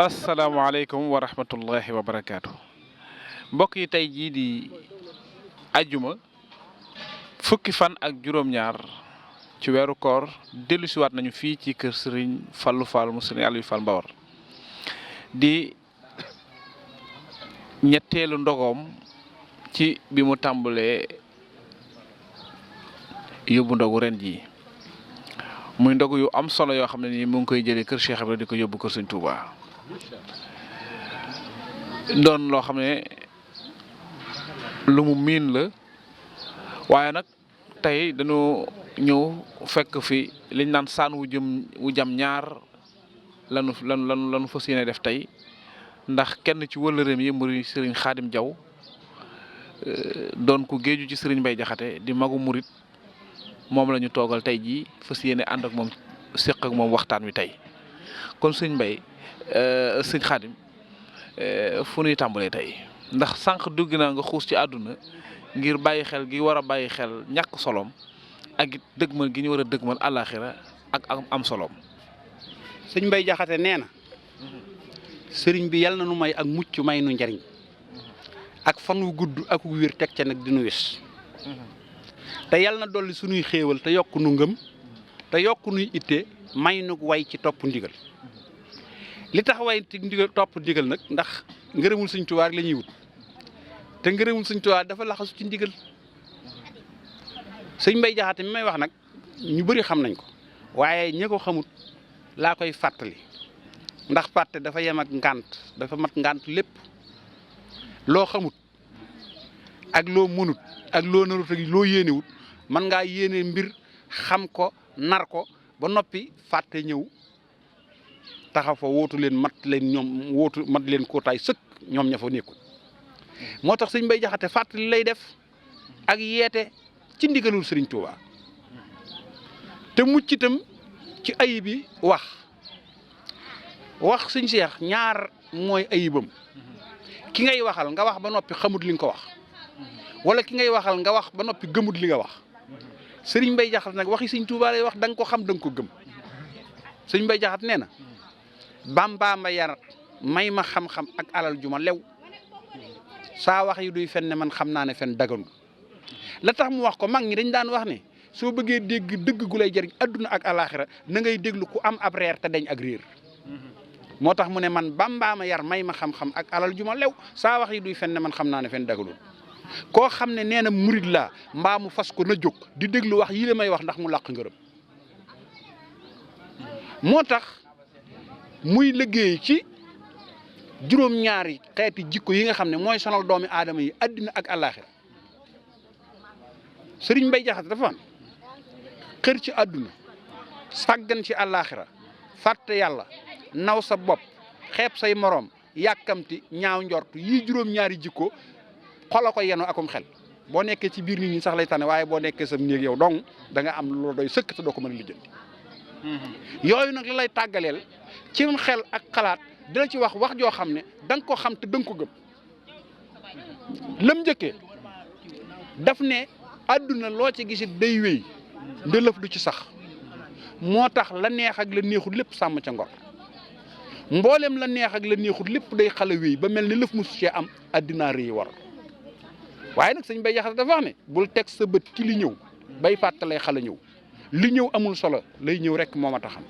asalaamaaleykum wa rahmatullahi wa barakaatu mbokk yi tey jii di ajjuma fukki fan ak juróom-ñaar ci weeru koor dellusiwaat nañu fii ci kër Serigne Fallou Fall mu Serigne Aliou Fall Mbawar di ñetteelu ndogoom ci bi mu tàmbalee yóbbu ndogu ren jii muy ndogu yu am solo yoo xam ne nii mu ngi koy jëlee kër Cheikh Ibrahima di ko yóbbu kër Serigne Touba. doon loo xam ne lu mu miin la waaye nag tey dañoo ñëw fekk fi liñ naan saan wu jam ñaar lanu fas yéene def tey ndax kenn ci wëllëreem yi muri Serigne Khadim Diaw doon ku géeju ci Serigne Mbaye Jaxate di magu murit moom la ñu toogal tey jii fas yéene ànd ak moom séq ak moom waxtaan wi tey kon Serigne Mbaye Serigne Khadim fu ñuy tàmbalee tey ndax sànq dugg naa nga xuus ci àdduna ngir bàyyi xel gi war a bàyyi xel ñàkk solom ak it dëgmal gi ñu war a dëgmal àllaaxira ak am solom. sëñ Mbay Jaxate nee na sëriñ bi yal na nu may ak mucc may nu njariñ ak fan wu gudd ak wu wér teg ca nag dinu wis te yal na dolli suñuy xéewal te yokk nu ngëm te yokk nuy itte may nu way ci topp ndigal li tax way ci ndigal topp ndigal nag ndax ngërëmul Sëñ Tuubaa rek la ñuy wut te ngërëmul Sëñ Tuubaa dafa laxasu ci ndigal sëñ Mbay Jaxate mi may wax nag ñu bëri xam nañ ko waaye ñi ko xamut laa koy fàttali ndax fàtte dafa yem ak ngànt dafa mat ngànt lépp loo xamut ak loo mënut ak loo narut ak loo yéenewut mën ngaa yéene mbir xam ko nar ko ba noppi fàtte ñëw taxaw fa wootu leen mat leen kootaay sëkk ñoom ña fa nekkul moo tax sëñ Mbay Jaxate fàttali lay def ak yeete ci ndigalul Sëriñ Tuubaa te mucc itam ci ayibi wax sëñ Seex ñaar mooy ayibam ki ngay waxal nga wax ba noppi xamut li nga ko wax wala ki ngay waxal nga wax ba noppi gëmut li nga wax sëriñ Mbay Jaxate nag waxi Sëñ Tuubaa lay wax da nga ko xam da nga ko gëm sëñ Mbay Jaxate nee na Bamba ma yar may ma xam-xam ak alal ju ma lew saa wax yi duy fen ne man xam naa ne fen daganu la tax mu wax ko mag ñi dañ daan wax ne soo bëggee dégg dëgg gu lay jëriñ adduna ak alaxira na ngay déglu ku am ab reer te dañ ak réer moo tax mu ne man Bamba ma yar may ma xam-xam ak alal ju ma lew saa wax yi duy fen ne man xam naa ne fen daganul koo xam ne nee na murid laa mbaa mu fas ko na jóg di déglu wax yi la may wax ndax mu làq ngërëm moo tax muy liggéey ci juróom-ñaari xeeti jikko yi nga xam ne mooy sonal doomi aadama yi addina ak àllaaxira sëriñ Mbay Jaxate dafa am xër ci àdduna sàggan ci àllaaxira fàtte yàlla naw sa bopp xeeb say moroom yàkkamti ñaaw njort yii juróom-ñaari jikko xola ko yenu akum xel boo nekkee ci biir nit ñi sax lay tane waaye boo nekkee sa néeg yow dong da nga am lu doy sëkk te doo ko mën a lijjanti yooyu nag la lay tàggaleel ci xel ak xalaat dina ci wax joo xam ne da nga ko xam te da nga ko gëm lam njëkkee daf ne àdduna loo ci gisit day wéy ndëlëf du ci sax moo tax la neex ak la neexut lépp sàmm ca ngor mboolem la neex ak la neexut lépp day xala wéy ba mel ni lëf musu cee am addinaa rëy war waaye nag sëñ Mbay Jaxate dafa wax ne bul teg sa bët ci li ñëw bay fàttalee xala ñëw li ñëw amul solo lay ñëw rek moo ma taxam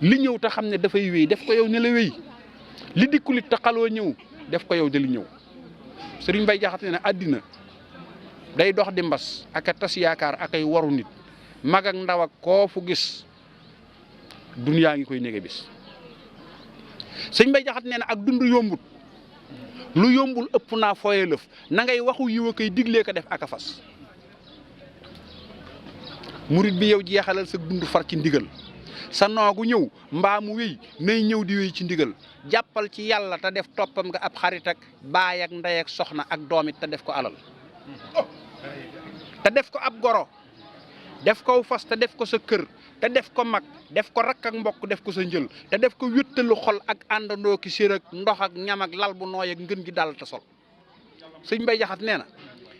li ñëw te xam ne dafay wéy def ko yow ne la wéy li dikkulit te xaloo ñëw def ko yow de li ñëw sëriñ Mbay Jaxate ne àddina day dox di mbas ak a tas yaakaar ak ay waru nit mag ak ndaw ak koo fu gis dunyaa ngi koy nége bis sëñ Mbay Jaxate nee na ak dund yombut lu yombul ëpp naa fooye lëf na ngay waxu yiw a koy diglee ko def ak a fas murit bi yow jeexalal sa dund far ci ndigal sa noogu ñëw mbaa mu wéy nay ñëw di wéy ci ndigal jàppal ci yàlla te def toppam nga ab xarit ak baay ak ndey ak soxna ak doomit te def ko alal te def ko ab goro def ko fas te def ko sa kër te def ko mag def ko rakk ak mbokk def ko sa njël te def ko wéttalu xol ak àndandoo ki sér ak ndox ak ñam ak lal bu nooy ak ngën gi dal te sol sëñ Mbay Jaxate nee na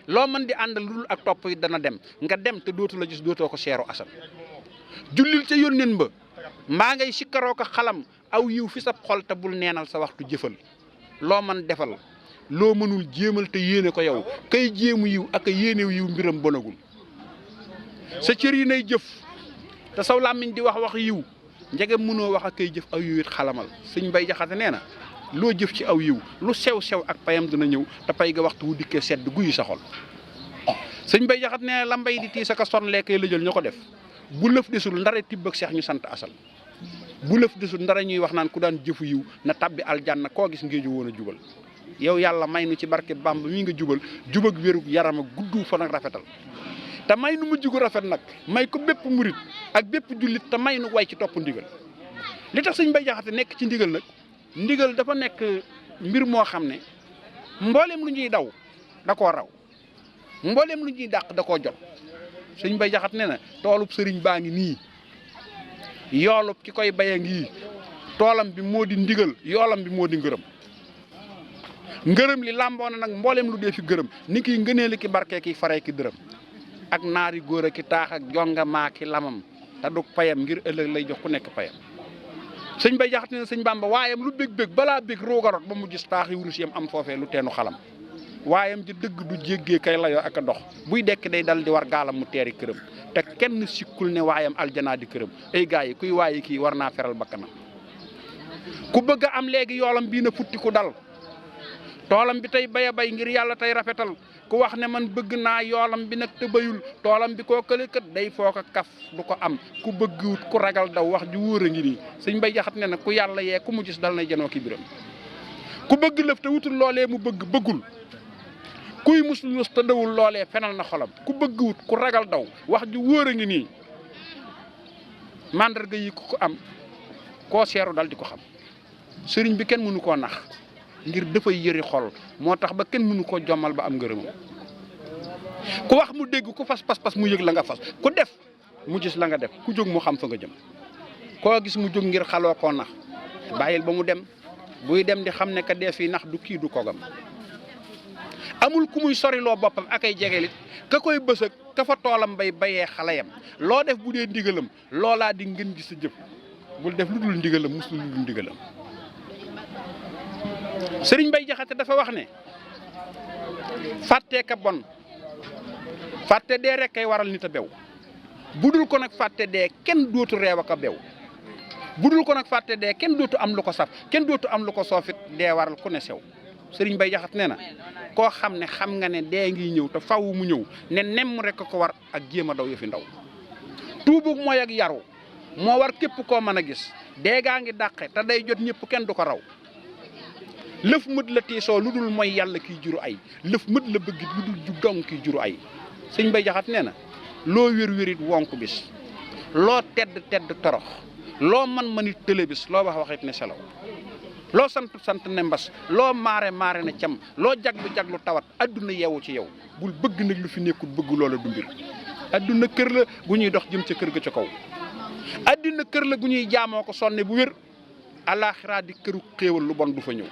loo mën di àndal lu dul ak topp yi dana dem nga dem te dootu la gis dootoo ko seeru asal jullil ca yónneen ba mbaa ngay sikkaroo ko xalam aw yiw fi sab xol te bul neenal sa waxtu jëfal loo man defal loo mënul jéemal te yéene ko yow kay jéemu yiw ak a yéenew yiw mbiram bonagul sa cër yi nay jëf te saw làmmiñ di wax yiw njegem mënoo wax ak kay jëf aw yiw it xalamal sëñ Mbay Jaxate nee na loo jëf ci aw yiw lu sew-sew ak payam dina ñëw te pay ga waxtu wu dikkee sedd guyu sa xol sëñ Mbay Jaxate nee na la mbay di tii sa ka son lekkee la jël ñu ko def bu lëf desul ndare tibb ak seex ñu sant asal bu lëf desul ndara ñuy wax naan ku daan jëfu yiw na tabbi aljanna koo gis ngéeju woon a jubal yow yàlla may nu ci barke Bàmba mi nga jubal jubag wérug yaram ak guddu fan ak rafetal te may nu mujj gu rafet nag may ko bépp murit ak bépp jullit te may nu way ci topp ndigal li tax sëñ Mbay Jaxate nekk ci ndigal nag ndigal dafa nekk mbir moo xam ne mboolem lu ñuy daw da koo raw mboolem lu ñuy dàq da koo jot sëñ Mbay Jaxate nee na toolub sëriñ baa ngi nii yoolub ki koy bay a ngi toolam bi moo di ndigal yoolam bi moo di ngërëm li làmboo na nag mboolem lu dee fi gërëm ni kiy ngëneeli ki barkee ki faree ki dërëm ak naari góor a ki taax ak jonga maa ki lamam te du payam ngir ëllëg lay jox ku nekk payam sëñ Mbay Jaxate ne sëñ Bàmba waayam lu bég-bég balaa bég roogarot ba mu gis taax yi wurus yam am foofee lu teenu xalam waayam ji dëgg du jéggee kay layoo ak a dox buy dekk day dal di war gaalam mu teeri këram te kenn sikkul ne waayam aljanaa di këram ay gaa yi kuy waayi kii war naa feral bakkanam ku bëgg a am léegi yoolam bii na futti ku dal toolam bi tey bay a bay ngir yàlla tey rafetal ku wax ne man bëgg naa yoolam bi nag te bayul toolam bi koo këlekat day foo ko kaf du ko am ku bëgguwut ku ragal daw wax ju wóor a ngi nii sëñ Mbay Jaxate ne nag ku yàlla yee ku mu gis dal nay janoo ki biram ku bëgg lëf te wutul loolee mu bëggul kuy musul te dawul loolee fenal na xolam ku bëgguwut ku ragal daw wax ju wóor a ngi nii mandarga yi ku ko am koo seeru dal di ko xam sëriñ bi kenn mënu koo nax ngir dafay yëri xol moo tax ba kenn mënu ko jommal ba am ngërëmam ku wax mu dégg ku fas pas mu yëg la nga fas ku def mu gis la nga def ku jóg mu xam fa nga jëm koo gis mu jóg ngir xaloo koo nax bàyyil ba mu dem buy dem di xam ne ka dee fii nax du kii du kogam amul ku muy soriloo boppam ak ay jegelit ka koy bësëg ka fa toolam bay bayee xalayam loo def bu dee ndigalam loolaa di ngeen gis sa jëf bul def lu dul ndigalam musul lu dul ndigalam sëriñ Mbay Jaxate dafa wax ne fàttee ka bon fàtte dee rek kay waral nit a bew budul ko nag fàtte dee kenn dootu reew ak a bew budul ko nag fàtte dee kenn dootu am lu ko saf kenn dootu am lu ko soofit dee waral ku ne sew sëriñ Mbay Jaxate nee na koo xam ne xam nga ne dee ngi ñëw te faw mu ñëw ne nemm rek ko war ak jéem a daw yëfi ndaw tuubug mooy ak yaru moo war képp koo mën a gis dee gaa ngi dàqe te day jot ñëpp kenn du ko raw lëf mët la tiisoo lu dul mooy yàlla kiy juru ay lëf mët la bëggit lu dul jub dong kiy juru ay sëñ Mbay Jaxate nee na loo wér-wérit wonk bis loo tedd torox loo man-manit tële bis loo waxit ne selaw loo sant ne mbas loo maare ne cam loo jaglu tawat adduna yeewu ci yow bul bëgg nag lu fi nekkul bëgg loola du mbir adduna kër la gu ñuy dox jëm ca kër ga ca kaw adduna kër la gu ñuy jaamoo ko sonne bu wér alaxira di këru xéewal lu bon du fa ñëw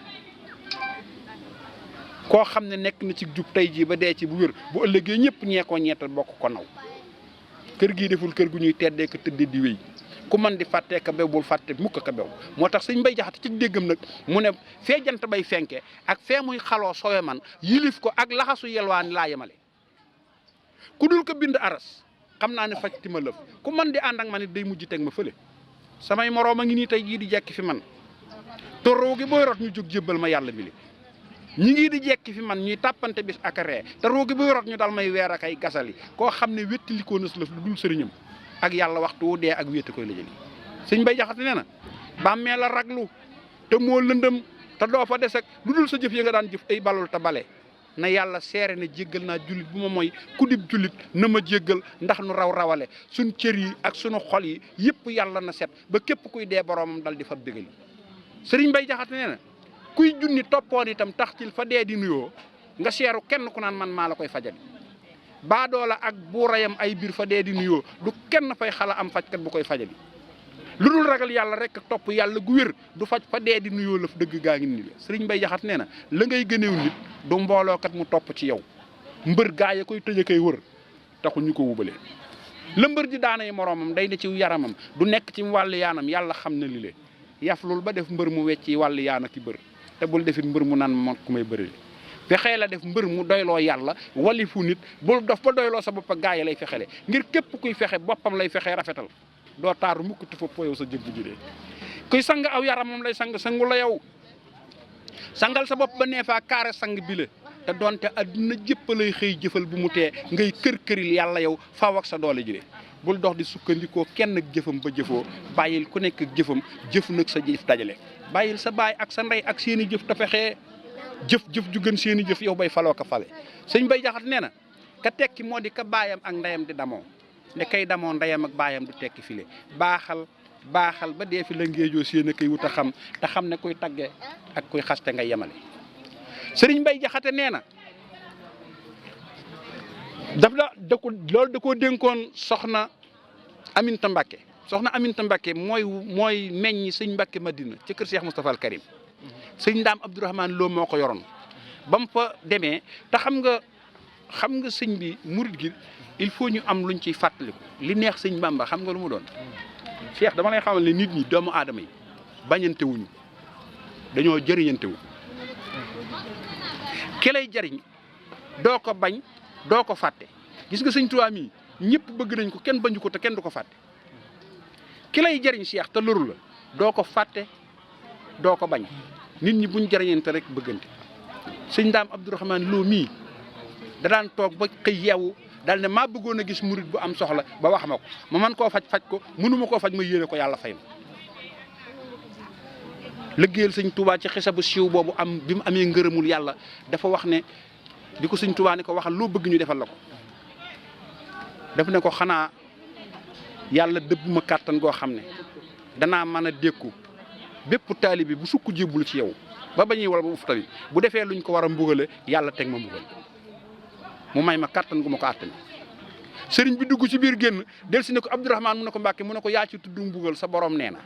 koo xam ne nekk na ci jub tey jii ba dee ci bu wér bu ëllëgee ñëpp ñee koo ñeetal bokk ko naw kër gii deful kër gu ñuy teddee ko tëddee di wéy ku man di fàttee ka bew bul fàtte mukk ka bew moo tax sëñ Mbay Jaxate ci déggam nag mu ne fee jant bay fenke ak fee muy xaloo sowe man yilif ko ak laxasu yelwaani laa yemale ku dul ko bind aras xam naa ne faj ti ma lëf ku man di ànd ak man it day mujj teg ma fële samay moroom a ngi nii tey jii di jekki fi man toroo gi booy rot ñu jóg jébbal ma yàlla bi li ñi ngi di jekki fi man ñuy tàppante bis ak ree te roogi buy rot ñu dal may weer ak ay gasali koo xam ne wéttalikoo na lëf lu dul sëriñam ak yàlla waxtu wu dee ak wéete koy la jëli sëñ Mbay Jaxate nee na bàmmee la raglu te moo lëndëm te doo fa des ak lu dul sa jëf yi nga daan jëf ay balul te bale na yàlla seere ne jéggal naa jullit bu ma mooy ku dib jullit na ma jéggal ndax nu rawale suñ cër yi ak sunu xol yi yëpp yàlla na set ba képp kuy dee boroomam dal di fa bégal sëriñ Mbay Jaxate nee na kuy junni toppoon itam tax ci fa dee di nuyoo nga seeru kenn ku naan man maa la koy fajal baadoola ak buurayam ay biir fa dee di nuyoo du kenn fay xala am fajkat bu koy fajali lu dul ragal yàlla rek topp yàlla gu wér du faj fa dee di nuyoo lëf dëgg gaa ngi nii la sëriñ Mbay Jaxate nee na la ngay gëneew nit du mboolookat mu topp ci yow mbër gaa ya koy tëj koy wër taxu ñu ko wubalee la mbër di daanay moroomam day ne ci yaramam du nekk ci wàllu yaanam yàlla xam na li le yaflul ba def mbër mu wecci wàllu yaana ki bër te bul defit mbër mu naan moo ku may bëri fexee la def mbër mu doyloo yàlla walifu nit bul dof ba doyloo sa bopp gaa yi lay fexele ngir képp kuy fexe boppam lay fexee rafetal doo taaru mukk te fa yow sa jëf ji de kuy sang aw yaramam lay sangu la yow sangal sa bopp ba nee faa kaare sang bi la te doonte adduna jëpp lay xëy jëfal bu mu tee ngay kër-këril yàlla yow faaw ak sa doole ji de bul dox di sukkandikoo kenn ak jëfam ba jëfoo bàyyil ku nekk ak jëfam jëf nag sa jëf dajale bàyyil sa baay ak sa ndey ak seeni jëf te fexee jëf ju gën seeni jëf yow bay faloo ko fale sëñ Bay Jaxate nee na ka tekki moo di ka baayam ak ndeyam di damoo ne kay damoo ndeyam ak baayam du tekki file baaxal ba dee fi la ngéejoo seen a koy wut a xam te xam ne kuy tagge ak kuy xaste nga yemale sëriñ Bay Jaxate nee na loolu da koo dénkoon soxna Aminta Mbacke soxna Aminta Mbacke mooy meññi sëñ Mbacke Madina ci kër Cheikh Moustapha al Karim sëñ Ndaam Abdourahmane Lo moo ko yoroon ba mu fa demee te xam nga sëñ bi murit gi il faut ñu am luñ ciy fàttaliku li neex sëñ Bamba xam nga lu mu doon Cheikh dama lay xamal ne nit ñi doomu aadama yi bañante wuñu dañoo jëriñante wu ki lay jëriñ doo ko bañ doo ko fàtte gis nga sëñ Tuubaa mi ñëpp bëgg nañ ko kenn bañu ko te kenn du ko fàtte ki lay jëriñ Cheikh te loru la doo ko fàtte doo ko bañ nit ñi buñ jëriñante rek bëggante sëñ Ndaam Abdourahmane Lo mii da daan toog ba xëy yeewu daal ne maa bëggoon a gis murit bu am soxla ba wax ma ko ma man koo faj ko mënuma koo faj ma yéene ko yàlla fay ma liggéeyal sëñ Tuubaa ci xisa bu siiw boobu am bi mu amee ngërëmul yàlla dafa wax ne di ko sëñ Tuubaa ne ko waxal loo bëgg ñu defal la ko daf ne ko xanaa yàlla dëbb ma kàttan goo xam ne danaa mën a dékku bépp taalibe bi bu sukk jébbul ci yow ba bañuy wal ba ufta bi bu defee luñ ko war a mbugale yàlla teg ma mbugal mu may ma kàttan gu ma ko àttani sëriñ bi dugg ci biir génn del si ne ko Abdourahmane mu ne ko Mbàkke mu ne ko yaa ci tudd mbugal sa borom nee na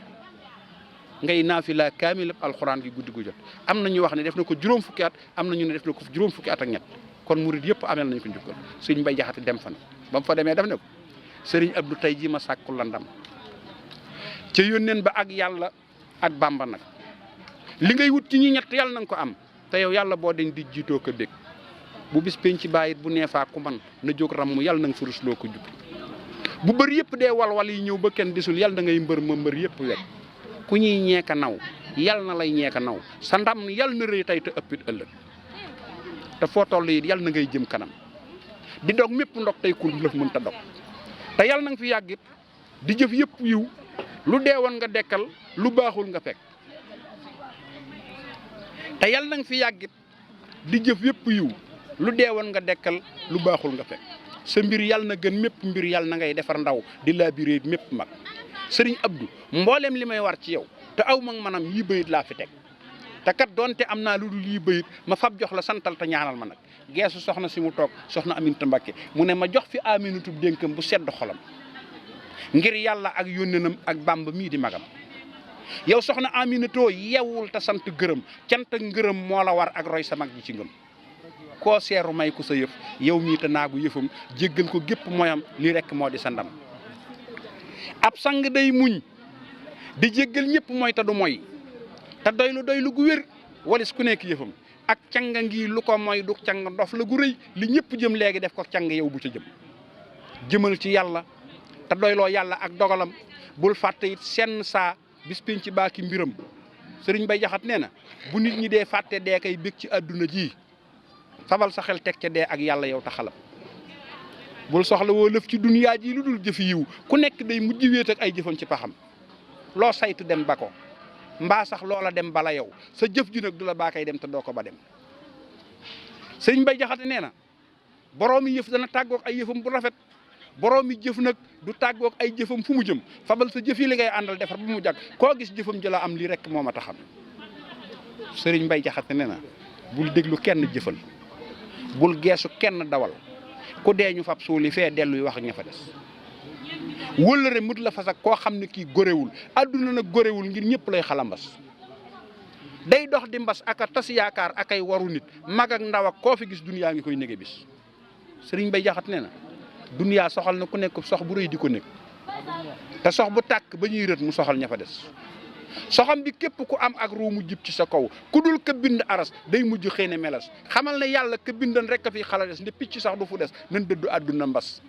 ngay naafila kaamil alxuraan gi guddi gu jot am na ñu wax ne def na ko juróom fukki at am na ñu ne def na ko juróom fukki at ak ñett kon murid yëpp amel nañ ko njukkal sëriñ Bay Jaxate dem fa na ba mu fa demee def ne ko sëriñ Abdou tey jii ma sàkkul la ndam ca yónneen ba ak yàlla ak Bàmba nag li ngay wut ci ñi ñett yàlla na nga ko am te yow yàlla boo dañ di jiitoo ko dégg bu bis penc ci bàyyit bu neefaa ku man na jóg ramm yàlla na nga furus loo ko jub bu bër yëpp dee walwal yi ñëw ba kenn disul yàlla da ngay mbër ma mbër yëpp wet ku ñuy ñeeka naw yàlla na lay ñeeka naw sa ndam yàlla na rëy tey te ëppit ëllëg te foo toll yi yàlla na ngay jëm kanam di dog mépp ndog tey kur lëf mën ta dog te yàlla na nga fi yàggit di jëf yëpp yiw lu deewoon nga dekkal lu baaxul nga fekk te yàlla na nga fi yàggit di jëf yëpp yiw lu deewoon nga dekkal lu baaxul nga fekk sa mbir yàlla na gën mépp mbir yàlla na ngay defar ndaw di labiré mépp mag sëriñ Abdou mboolem li may war ci yow te aw mag manam yii bayit laa fi teg te kat doonte am naa lu dul yii bayit ma fab jox la santal te ñaanal ma nag geesu soxna si mu toog soxna Aminta Mbacke mu ne ma jox fi Aminatu dénkam bu sedd xolam ngir yàlla ak yónnenam ak Bàmba mii di magam yow soxna Aminatoo yewwul te sant gërëm cant ak ngërëm moo la war ak roy sa mag ji ci ngëm koo seeru may ko sa yëf yow mii te naagu yëfam jéggal ko gépp moyam li rekk moo di sa ndam ab sang day muñ di jéggal ñëpp mooy te du moy te doylu gu wér walis ku nekk yëfam ak canga ngi lu ko mooy du cang dof la gu rëy li ñëpp jëm léegi def ko cang yow bu ca jëmal ci yàlla te doyloo yàlla ak dogalam bul fàtte it senn saa bis pénc ci baaki mbiram sëriñ Bay Jaxate nee na bu nit ñi dee fàtte dee kay bég ci àdduna ji fabal sa xel teg ca dee ak yàlla yow ta xalam bul soxla woo lëf ci duniyaa ji lu dul jëfi yiw ku nekk day mujj wéet ak ay jëfam ci paxam loo saytu dem ba ko mbaa sax loola dem bala yow sa jëf ji nag du la baakay dem te doo ko ba dem sëriñ Bay Jaxate nee na boroomi yëf dana tàggoog ay yëfam bu rafet boroomi jëf nag du tàggoog ay jëfam fu mu jëm fabal sa jëf yi li ngay àndal defar ba mu jag koo gis jëfam ji la am lii rek moo ma taxam sëriñ Bay Jaxate nee na bul déglu kenn jëfal bul geesu kenn dawal ku dee ñu fab suuli fee delluy wax ak ña fa des wëllëre mut la fas ak koo xam ne kii góorewul adduna nag góorewul ngir ñëpp lay xalambas day dox di mbas ak a tas yaakaar ak ay waru nit mag ak ndaw ak koo fi gis duniyaa ngi koy nége bis sëriñ Bay Jaxate nee na duniyaa soxal na ku nekk sox bu rëy di ko nekk te sox bu tàkk ba ñuy rët mu soxal ña fa des soxam bi képp ku am ak ruu mu jib ci sa kaw ku dul ka bind aras day mujj xëy na melas xamal ne yàlla ka bindan rek a fi xala des nde picc sax du fu des nan dëddu àdduna mbas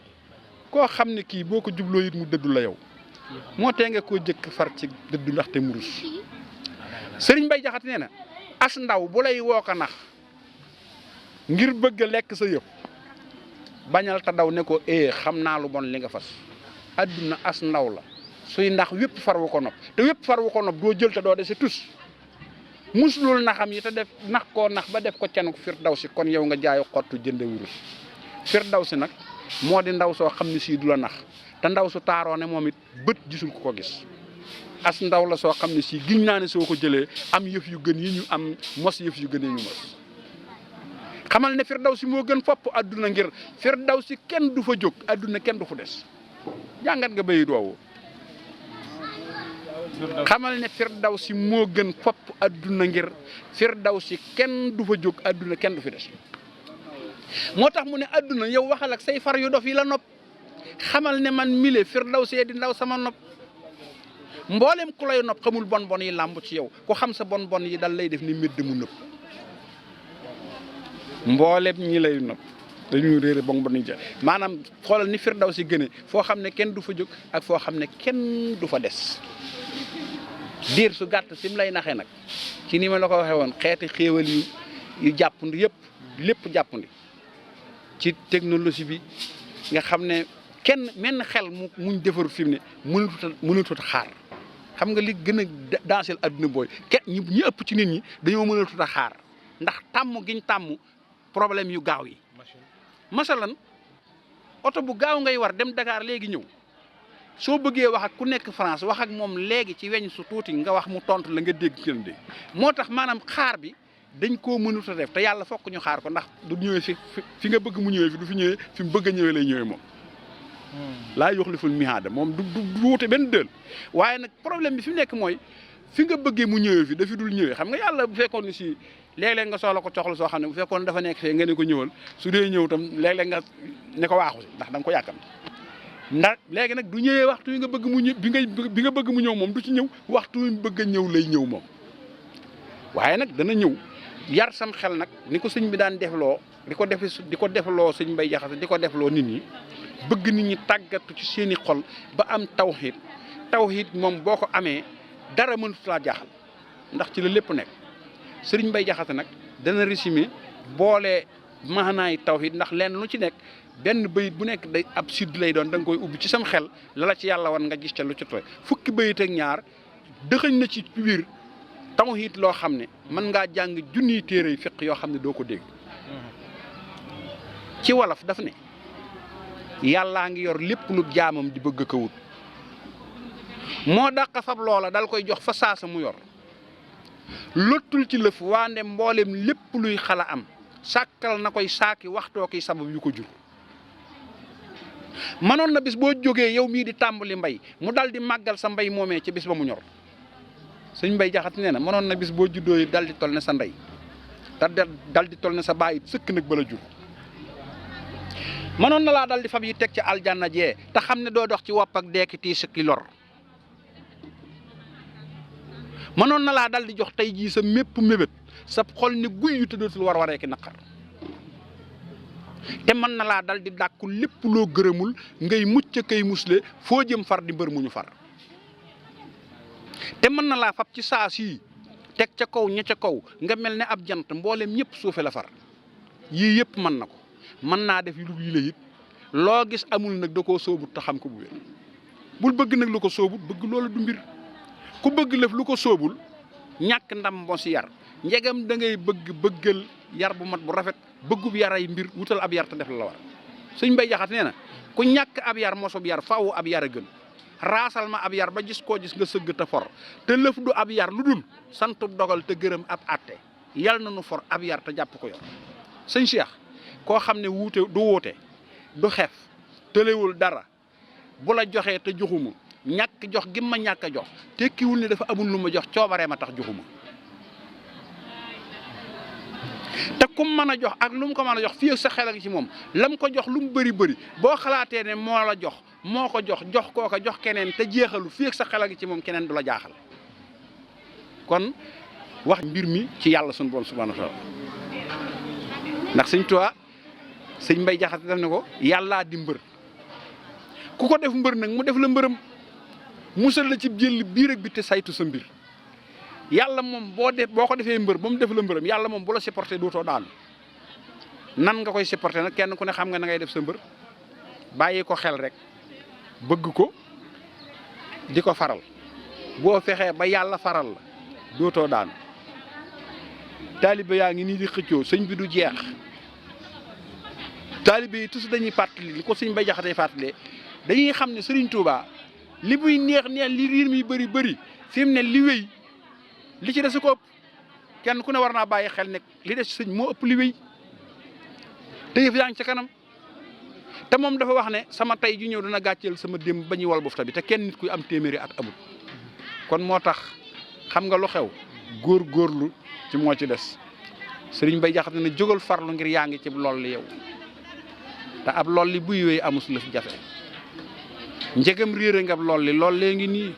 koo xam ne kii boo ko jubloo it mu dëddu la yow moo tee nga koo jëkk far ci dëddu ndaxte mu rus sëriñ Mbay Jaxate nee na as ndaw bu lay woo ko nax ngir bëgg a lekk sa yëf bañal ta daw ne ko xam naa lu bon li nga fas àdduna as ndaw la suy ndax wépp far wu ko nopp te wépp far wu ko nopp doo jël te doo dese tus muslul naxam yi te def nax koo nax ba def ko canuk Firdawsi kon yow nga jaayu xottu jënde wurus Firdawsi nag moo di ndaw soo xam ne sii du la nax te ndaw su taaroo ne moom it bët gisul ku ko gis as ndaw la soo xam ne sii giñ naa ne soo ko jëlee am yëf yu gën yi ñu am mos yëf yu gën yi ñu mos xamal ne Firdawsi moo gën fopp adduna ngir Firdawsi kenn du fa jóg adduna kenn du fu des jàngat nga béyi doowu xamal ne Firdawsi moo gën fopp adduna ngir Firdawsi kenn du fa jóg adduna kenn du fi des moo tax mu ne adduna yow waxal ak say far yu dof yi la nopp xamal ne man mile Firdawsi di ndaw sama nopp mboolem ku lay nopp xamul bon bon yi làmb ci yow ku xam sa bon bon yi dal lay def ni médd mu nëpp mboolem ñi lay nopp dañuy réere bon bon yi maanaam xoolal ni Firdawsi gëne foo xam ne kenn du fa jóg ak foo xam ne kenn du fa des diir su gàtt sim lay naxee nag ci ni ma la ko waxee woon xeeti xéewal yu jàppandi yëpp lépp jàppandi ci technologie bi nga xam ne kenn menn xel muñ defaru fi mu ne mënatut a xaar xam nga li gën a dansel adduna booy ñi ëpp ci nit ñi dañoo mënatut a xaar ndax tàmm giñ tàmm problème yu gaaw yi masalan oto bu gaaw ngay war dem Dakar léegi ñëw soo bëggee wax ak ku nekk France wax ak moom léegi ci weñ su tuuti nga wax mu tontu la nga dégg kenn dégg moo tax maanaam xaar bi dañ koo mënut a def te yàlla fokk ñu xaar ko ndax du ñëwee fi nga bëgg mu ñëwee fi du fi ñëwee fi mu bëgg a ñëwee lay ñëwee moom laa yuxliful mihaada moom du wuute benn dël waaye nag problème bi fi mu nekk mooy fi nga bëggee mu ñëwee fi dafi dul ñëwee xam nga yàlla bu fekkoon ni si léeg-léeg nga soxla ko coxla soo xam ne bu fekkoon dafa nekk fee nga ne ko ñëwal su dee ñëw tam léeg-léeg nga ne ko waaxu si ndax da nga ko yàkkam ndax léegi nag du ñëwee waxtu yi nga bëgg mu ñëw bi nga bëgg mu ñëw moom du ci ñëw waxtu yi bëgg a ñëw lay ñëw moom waaye nag dana ñëw yar sam xel nag ni ko sëñ bi daan defloo di ko defloo sëñ Mbay Jaxate di ko defloo nit ñi bëgg nit ñi tàggatu ci seeni xol ba am tawxiid moom boo ko amee dara mënut laa jaaxal ndax ci la lépp nekk sëriñ Mbay Jaxate nag dana résumé boole maanaay tawxiid ndax lenn lu ci nekk benn bayit bu nekk day ab sidd lay doon da nga koy ubbi ci sam xel la ci yàlla wan nga gis ca lu ci toy fukki bayit ak ñaar dëxëñ na ci biir tawxiid loo xam ne mën ngaa jàng junniy téere fiq yoo xam ne doo ko dégg ci wolof daf ne yàllaa ngi yor lépp lu jaamam di bëgg ko wut moo dàq fab loola dal koy jox fa saasa mu yor lottul ci lëf waande mboolem lépp luy xala am sàkkal na koy saaki waxtoo ki sabab yu ko jur mënoon na bis boo jógee yow mii di tàmbali mbay mu dal di màggal sa mbay moomee ci bis ba mu ñor sëñ Mbay Jaxate nee na mënoon na bis boo juddoo yi dal di tol ne sa ndey te dal di tol ne sa baay sëkk nag bala jur mënoon na laa dal di fab yi teg ci aljanna jee te xam ne doo dox ci wopp ak deeki tii sëkki lor mënoon na laa dal di jox tey jii sa mépp mébét sa xol ni guy yu te dootul waree ki naqar te mën na laa dal di dàkku lépp loo gërëmul ngay mucc kay musle foo jëm far di mbër mu ñu far te mën na laa fab ci saa sii teg ca kaw ña ca kaw nga mel ne ab jant mboolem ñëpp suufe la far yii yëpp mën na ko mën naa def lu yi la it loo gis amul nag da koo soobut te xam ko bu wér bul bëgg nag lu ko soobut bëgg loola du mbir ku bëgg lëf lu ko soobul ñàkk ndam moo si yar njegam da ngay bëggal yar bu mat bu rafet bëggub yaray mbir wutal ab yar te def la war sëñ Mbay Jaxate nee na ku ñàkk ab yar mosub yar faaw ab yar a gën raasal ma ab yar ba gis koo gis nga sëgg te for te lëf du ab yar lu dul santu dogal te gërëm ab atte yal na nu for ab yar te jàpp ko yor sëñ Cheikh koo xam ne wuute du wuute du xef tëlewul dara bu la joxee te joxuma ñàkk jox gi ma ñàkk a jox tekkiwul ne dafa amul lu ma jox coobaree ma tax joxuma te kum mën a jox ak lu mu ko mën a jox fii ak sa xel ak ci moom lam ko jox lu mu bëri bëri boo xalaatee ne moo la jox moo ko jox kooka jox keneen te jeexalu fii ak sa xel ak ci moom keneen du la jaaxal kon wax mbir mi ci yàlla sunu borom subhanahu wa taala ndax sëñ Tuubaa sëñ Mbay Jaxate def ne ko yàllaa di mbër ku ko def mbër nag mu def la mbërëm musal la ci jël biir ak bi te saytu sa mbir yàlla moom boo ko defee mbër ba mu def la mbërëm yàlla moom bu la supporté dootoo daanu nan nga koy supporté nag kenn ku ne xam nga na ngay def sa mbër bàyyi ko xel rek bëgg ko di ko faral boo fexee ba yàlla faral la dootoo daanu taalibe yaa ngi nii di xëccoo sëñ bi du jeex taalibe yi tous dañuy fàttali li ko sëñ Mbay Jaxate fàttalee dañuy xam ne Sëriñ Tuubaa li buy neex li riir mi bëri bëri fi mu ne li wéy li ci des ko ëpp kenn ku ne war naa bàyyi xel ne li des sëñ moo ëpp li wéy te yëf yaa ngi ca kanam te moom dafa wax ne sama tey ju ñëw dana gàcceel sama démb ba ñuy wal bufta bi te kenn nit kuy am téeméeri at amul kon moo tax xam nga lu xew góorlu ci moo ci des Sëriñ Mbay Jaxate ne jógal farlu ngir yaa ngi ci lool li yow te ab lool li buy wéy amus lëf jafe njegam réere nga lool lee ngi nii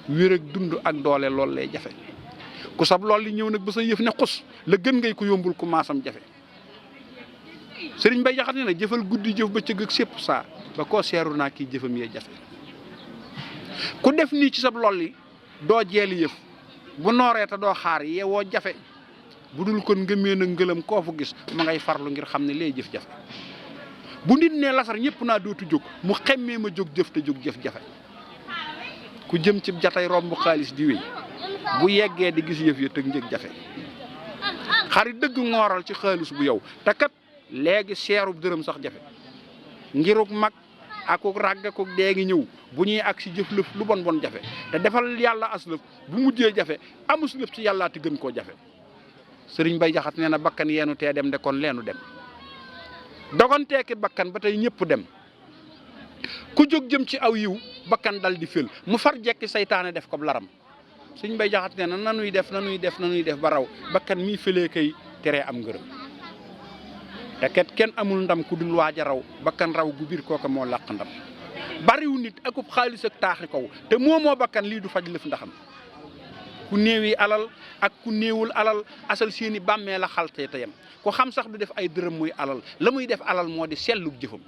wér ak dund ak doole lool lay jafe ku sab lool li ñëw nag ba sa yëf ne xus la gën ngay ko yombul ku maasam jafe Sëriñ Mbay Jaxate ne nag jëfal guddi jëf ba cëgg ak sépp saa ba koo seeru naa kii jëfam yee jafe ku def nii ci sab lool li doo jeeli yëf bu nooree te doo xaar yeewoo jafe bu dul kon ngëmee na ngëlam koo fu gis ma ngay farlu ngir xam ne lay jëf jafe bu nit ne lasar ñëpp naa dootu jóg mu xemmee ma jóg jëf te jóg jëf jafe ku jëm ci jatay romb xaalis di wéy bu yeggee di gis yëf ya tëg njëg jafe xarit dëgg ngooral ci xaalis bu yow te kat léegi seerub dërëm sax jafe ngiruk mag akuk ràgg akuk dee ngi ñëw bu ñuy ak si jëf lëf lu bon jafe te defal yàlla as lëf bu mujjee jafe amus lëf ci yàllaa ti gën koo jafe Sëriñ Mbay Jaxate nee na bakkan yeenu tee dem de kon leenu dem dogonteeki bakkan ba tey ñëpp dem ku jóg jëm ci aw yiw bakkan dal di fël mu far jekki saytaane def ko laram Sëriñ Mbay Jaxate nee na nanuy def ba raw bakkan mii fëlee kay teree am ngërëm te ket kenn amul ndam ku dul waaj a raw bakkan raw gu biir kooka moo làq ndam bariwu nit akub xaalis ak taaxi kaw te moo bakkan lii du faj lëf ndaxam ku néewi alal ak ku néewul alal asal seeni bàmmee la xalte te yem ku xam sax du def ay dërëm muy alal la muy def alal moo di sellug jëfam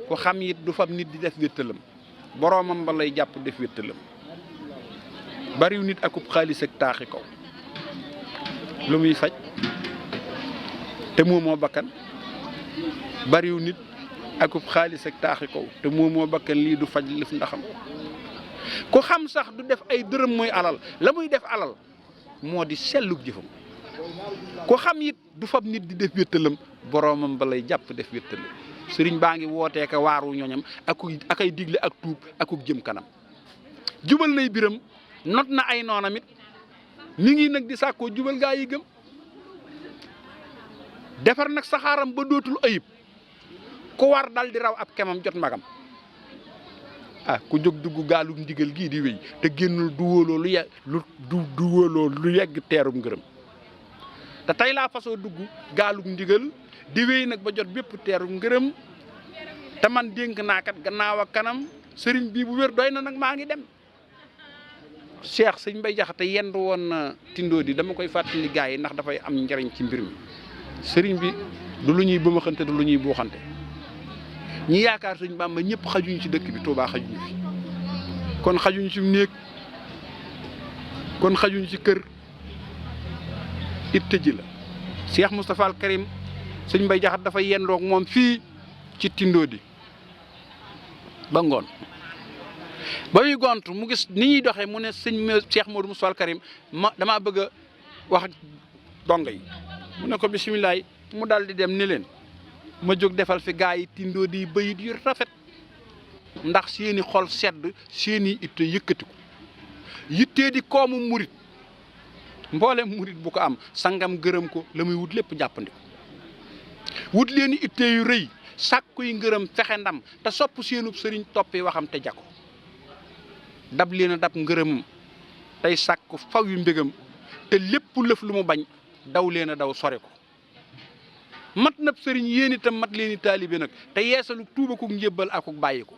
ku xam it du fab nit di def wéttalam boroomam ba lay jàpp def wéttalam bariw nit akub xaalis ak taaxi kaw lu muy faj te moo bakkan bariw nit akub xaalis ak taaxi kaw te moo bakkan lii du faj lëf ndaxam ku xam sax du def ay dërëm muy alal la muy def alal moo di sellug jëfam ku xam it du fab nit di def wéttalam boroomam ba lay jàpp def wéttalam sëriñ baa ngi wootee ka waaru ñoñam ak ay digle ak tuub akuk jëm kanam jubal nay biram not na ay noonam it mi ngi nag di sàkkoo jubal gaa yi gëm defar nag saxaaram ba dootul ayib ku war dal di raw ab kemam jot magam ku jóg dugg gaalum ndigal gii di wéy te génnul du wóoloo lu yegg teerum ngërëm te tey laa fasoo dugg gaalum ndigal di wéy nag ba jot bépp teerum ngërëm te man dénk naa kat gannaaw ak kanam sëriñ bii bu wér doy na nag maa ngi dem Cheikh Sëñ Mbay Jaxate yendu woon na tindoo di dama koy fàttali gaa yi ndax dafay am njariñ ci mbir mi sëriñ bi du lu ñuy bëmaxante du lu ñuy buuxante ñi yaakaar Sëñ Bàmba ñëpp xajuñu ci dëkk bi Tuubaa xajuñu fi kon xajuñu ci néeg kon xajuñu ci kër it tëji la Cheikh Moustapha al Karim Sëñ Mbay Jaxate dafa yendoog moom fii ci tindoo di ba ngoon ba muy gont mu gis ni ñuy doxee mu ne Cheikh Modou Moustapha al Karim damaa bëgg a wax ak donga yi mu ne ko bisimilah mu dal di dem ni leen ma jóg defal fi gaa yi tindoo di bayit yu rafet ndax seeni xol sedd seeni itte yëkkatiku yittee di koomu murit mboolem murit bu ko am sangam gërëm ko la muy wut lépp jàppandi ko wut leen i itte yu rëy sàkkuy ngërëm fexe ndam te sopp seenub sëriñ toppi waxam te jako dab leen a dab ngërëm tey sàkku faw yu mbégam te lépp lëf lu mu bañ daw leen a daw sore ko mat nab sëriñ yéen itam mat leen i taalibe nag te yeesalu tuuba ku njébbal akuk bàyyi ko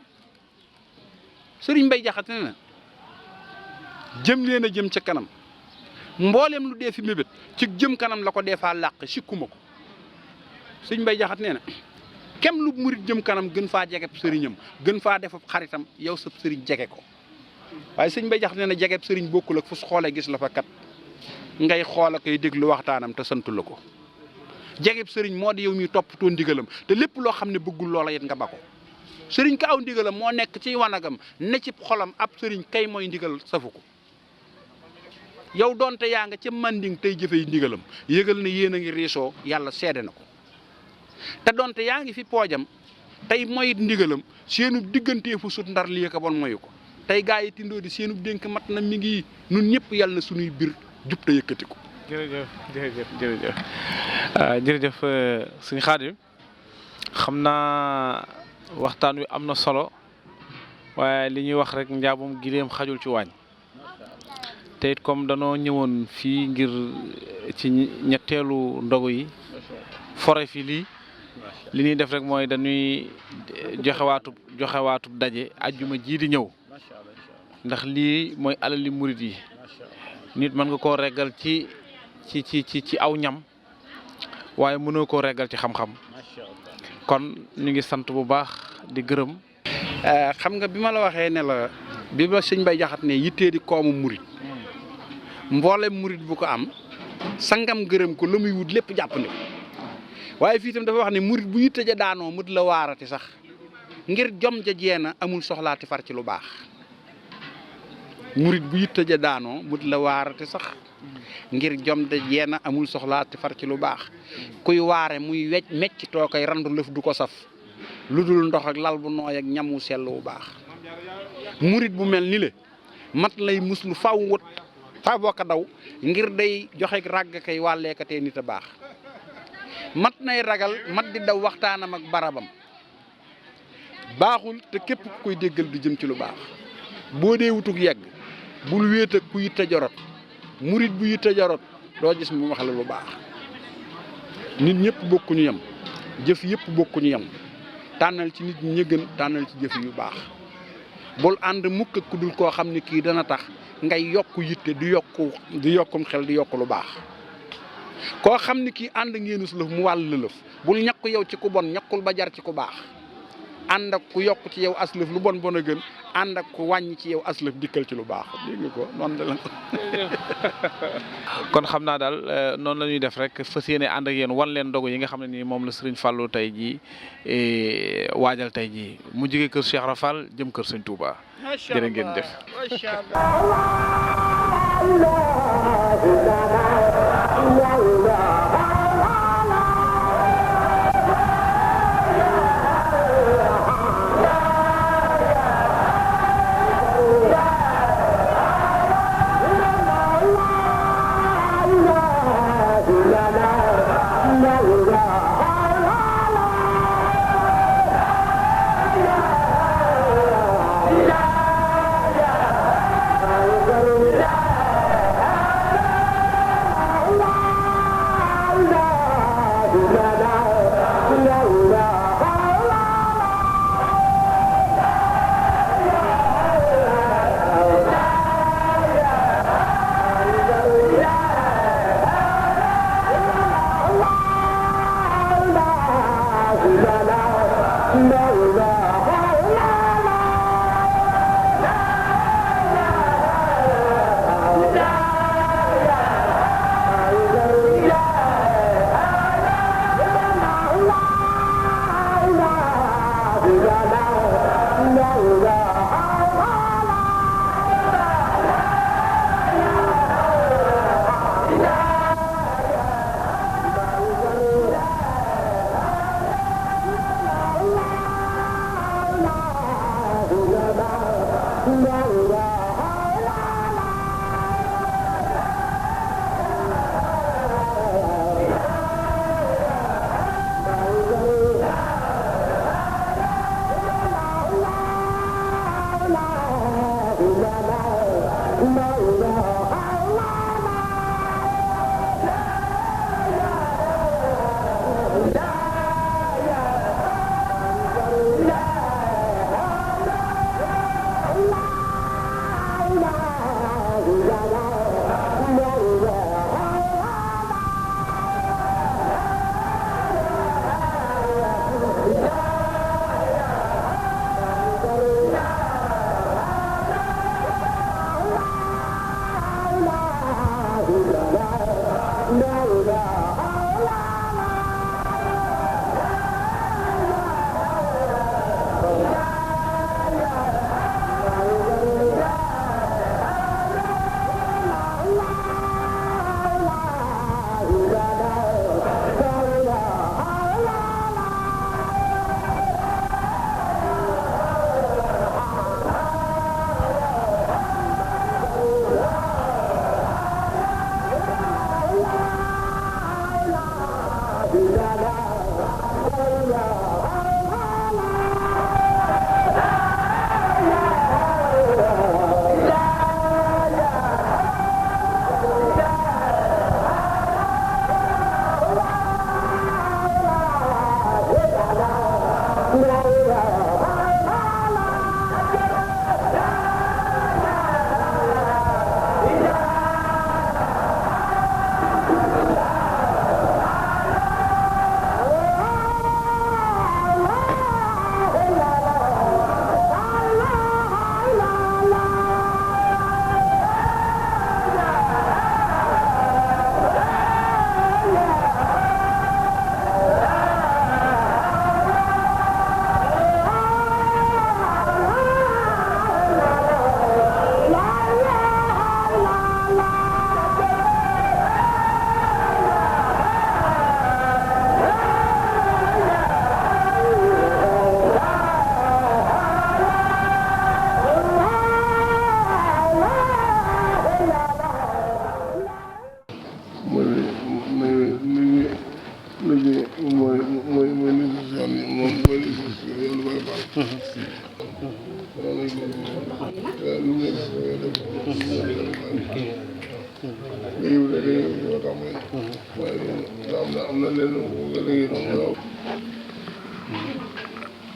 sëriñ Mbay Jaxate ne na jëm leen a jëm ca kanam mboolem lu dee fi mébét ci jëm kanam la ko dee faa làq sikkuma ko sëriñ Mbay Jaxate nee na kem lu murit jëm kanam gën faa jegeb sëriñam gën faa defab xaritam yow sab sëriñ jege ko waaye sëriñ Mbay Jaxate nee na jegeb sëriñ bokkul ak fu su xoolee gis la fa kat ngay xool ak ay déglu waxtaanam te santu la ko jegeb sëriñ moo di yow mi toppatoo ndigalam te lépp loo xam ne bëggul loola it nga ba ko sëriñ ka aw ndigalam moo nekk ci wanagam ne ci xolam ab sëriñ kay mooy ndigal safu ko yow doonte yaa nga ca manding tey jëfey ndigalam yëgal ne yéen a ngi riisoo yàlla seede na ko te doonte yaa ngi fi poojam tey mooy ndigalam seenub diggantee fu sut ndar lii ka bon moyu ko tey gaa yi tindoo di seenub dénk mat na mi ngi nun ñëpp yàlla na suñuy bir jub te yëkkati ko. jërëjëf sëñ Xaadim xam naa waxtaan wi am na solo waaye li ñuy wax rek njaabum gileem xajul ci waañ te it comme danoo ñëwoon fii ngir ci ñetteelu ndogu yi fore fi lii li ñuy def rek mooy dañuy joxewaatub daje ajjuma jii di ñëw ndax lii mooy alali murit yi nit mën nga koo reggal ci aw ñam waaye mënoo koo reggal ci xam-xam kon ñu ngi sant bu baax di gërëm. xam nga bi ma la waxee ne la bi ma sëñ Mbay Jaxate ne yittee di koomu murit mboolem murit bu ko am sangam gërëm ko la muy wut lépp jàpp ne waaye fii itam dafa wax ne murit bu yitte ja daanoo mut la waarati sax ngir jom ja jeena amul soxlaati far ci lu baax murit bu yitte ja daanoo mut la waarati sax ngir jom ja jeena amul soxlaati far ci lu baax kuy waare muy mecc too koy randu lëf du ko saf lu dul ndox ak lal bu nooy ak ñamu sell bu baax murit bu mel ni le mat lay muslu faw wut fa bokk daw ngir day joxe ràgg kay wàlleekatee nit a baax mat nay ragal mat di daw waxtaanam ak barabam baaxul te képp ku koy déggal du jëm ci lu baax boo dee wutug yegg bul wéet ak ku yitte jorot murit bu yitte jorot doo gis mu wax la lu baax nit ñëpp bokkuñu yem jëf yëpp bokkuñu yem tànnal ci nit ñi gën tànnal ci jëf yu baax bul ànd mukk ak ku dul koo xam ne kii dana tax ngay yokk yitte di yokkum xel di yokk lu baax koo xam ne kii ànd ngeenus lëf mu wàll lëf bul ñàkk yow ci ku bon ñàkkul ba jar ci ku baax ànd ak ku yokk ci yow aslëf lu bon bon a gën ànd ak ku wàññi ci yow aslëf dikkal ci lu baax dégg nga ko noonu la kon xam naa daal noonu la ñuy def rek fas yéene ànd ak yéen wan leen ndogu yi nga xam ne nii moom la Serigne Fallou tey jii waajal tey jii mu jógee kër Cheikh Rafal jëm kër Serigne Touba jërë ngeen def. Hallelujah.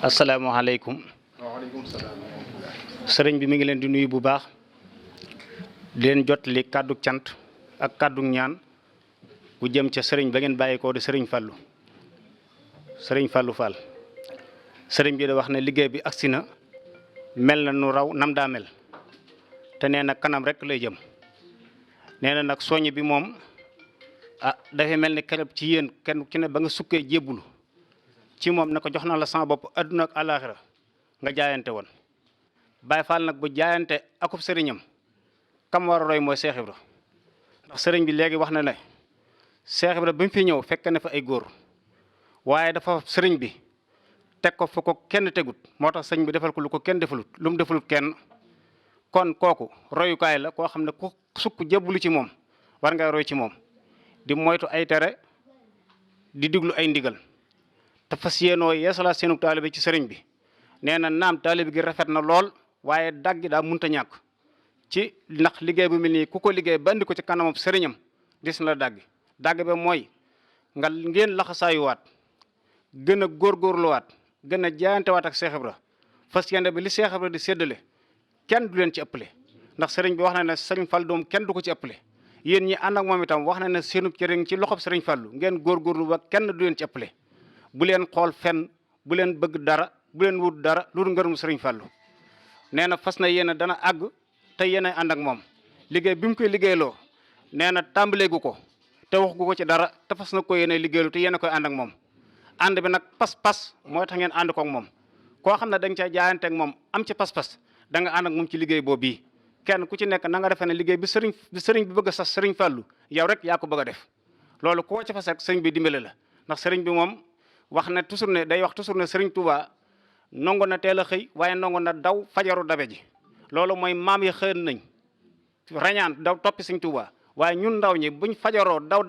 asalaamaaleykum. waaleykum salaam. sëriñ bi mi ngi leen di nuyu bu baax di leen jottali kàddu cant ak kàddu ñaan bu jëm ca sëriñ ba ngeen bàyyi ko di sëriñ Fallou Fall sëriñ bi da wax ne liggéey bi agsi na mel na nu raw nam daa mel te nee na kanam rek lay jëm nee na nag soññ bi moom dafay mel ni keroog ci yéen kenn ci ne ba nga sukkee jébbulu ci moom ne ko jox na la sama bopp adduna ak àllaaxira nga jaayante woon Baay Faal nag bu jaayante akub sëriñam kam war a roy mooy Cheikh Ibra ndax sëriñ bi léegi wax na ne Cheikh Ibra bi mu fi ñëw fekk na fa ay góor waaye dafa sëriñ bi teg ko fu ko kenn tegut moo tax sëriñ bi defal ko lu ko kenn defalut lu mu defalut kenn kon kooku royukaay la koo xam ne ku sukk jébbalu ci moom war ngay roy ci moom di moytu ay tere di diglu ay ndigal te fas yéenoo yeesalaat seenu taalibe ci sëriñ bi nee na naam taalibe gi rafet na lool waaye daggi daa munta ñàkk ci ndax liggéey bu mel nii ku ko liggéey ba andi ko ci kanamam sëriñam dis na la dagg ba mooy nga ngeen laxasaayuwaat gën a góorgóorluwaat gën a jaayantewaat ak Cheikh Ibra fas yéene bi li Cheikh Ibra di séddale kenn du leen ci ëppale ndax sëriñ bi wax na ne sëriñ Fall doom kenn du ko ci ëppale yéen ñi ànd ak moom itam wax na ne seenu cëriñ ci loxob sëriñ Fallu ngeen góorgóorlu ba kenn du leen ci ëppale bu leen xool fenn bu leen bëgg dara bu leen wut dara lu dul ngërëmu sëriñ Fallu nee na fas na yéen dana àgg te yéen ànd ak moom liggéey bi mu koy liggéeyloo nee na tàmbaleegu ko te wax gu ko ci dara te fas na ko yéen liggéeylu te yéen koy ànd ak moom ànd bi nag pas-pas mooy tax ngeen ànd ko ak moom koo xam ne da nga caa jaayante ak moom am ci pas-pas da nga ànd ak moom ci liggéey boobu bii kenn ku ci nekk na nga defee ne liggéey bi sëriñ bi bëgg a sas sëriñ Fallu yow rek yaa ko bëgg a def loolu koo ci fas rek sëriñ bi dimbale la ndax sëriñ bi moom wax na toujours ne day wax toujours ne sëriñ Touba nongo na teel a xëy waaye nongo na daw fajaru dabe ji loolu mooy maam yi xëy nañ rañaan daw toppi sëriñ Touba waaye ñun ndaw ñi buñ fajaroo daw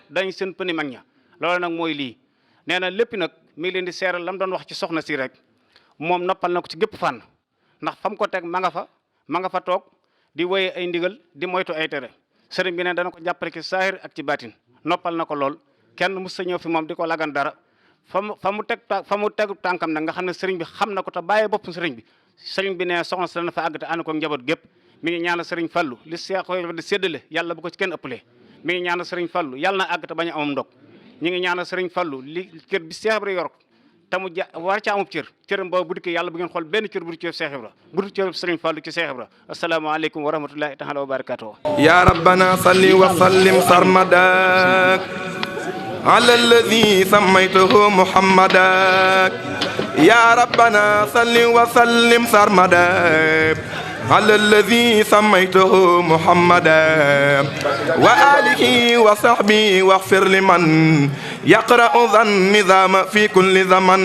dañ seen pëni mag ña loolu nag mooy lii nee na lépp nag mi ngi leen di seeral lam doon wax ci soxna si rek moom noppal na ko ci gépp fànn ndax fam ko teg ma nga fa toog di woye ay ndigal di moytu ay tere sëriñ bi ne dana ko jàppale ci saahir ak ci baatin noppal na ko lool kenn mu sa ñëw fi moom di ko lagan dara fa mu tegu tànkam nag nga xam ne sëriñ bi xam na ko te bàyyee bopp sëriñ bi ne soxna si dana fa àgg te ànd ko njaboot gépp mi ngi ñaanal sëriñ Fallu li Seex di séddale yàlla bu ko ci kenn ëppalee mi ngi ñaanal sëriñ Fallu yàlla na àgg te bañ a amam ndog ñi ngi ñaanal sëriñ Fallu li kër bi Seex Ibra yor te mu war ca amub cëram boobu bu dikkee yàlla bu ngeen xool benn cër bu dul cër Cheikh Ibra bu dul cër Serigne Fallou ci Cheikh Ibra asalaamaaleykum wa rahmatullahi taala wa barakatuh ya rabbana salli wa sallim sarmadak ala alladhi sammaytahu muhammadak ya rabbana salli wa sallim sarmadak على الذي سميته محمدا وآله وصحبه واغفر لمن يقرأ ذا النظام في كل زمن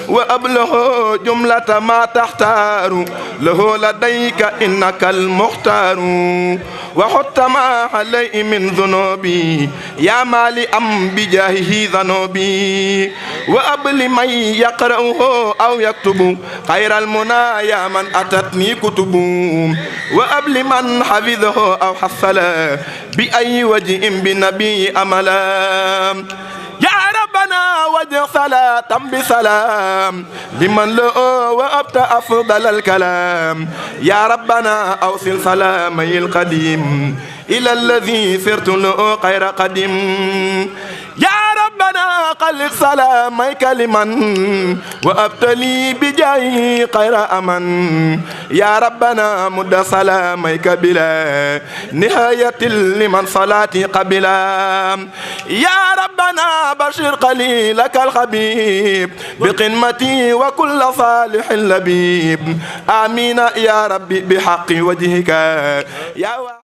وأبلغ جملة ما تختار له لديك إنك المختار وحط ما عليه من ذنوبي يا مالي أم بجاهه ذنوبي وأبل من يقرأه أو يكتب خير المنى يا من أتتني كتب وأبل من حفظه أو حصل بأي وجه بنبي أملا يا ربنا وجه صلاة بسلام لمن له وأبت أفضل الكلام يا ربنا أوصل سلامي القديم إلى الذي سرت له خير قديم يا ربنا قلق سلاميك لمن وأبتلي بجاي خير أمن يا ربنا مد سلاميك بلا نهاية لمن صلاتي قبلا يا ربنا بشر قليلك الخبيب بقمتي وكل صالح لبيب آمين يا ربي بحق وجهك يا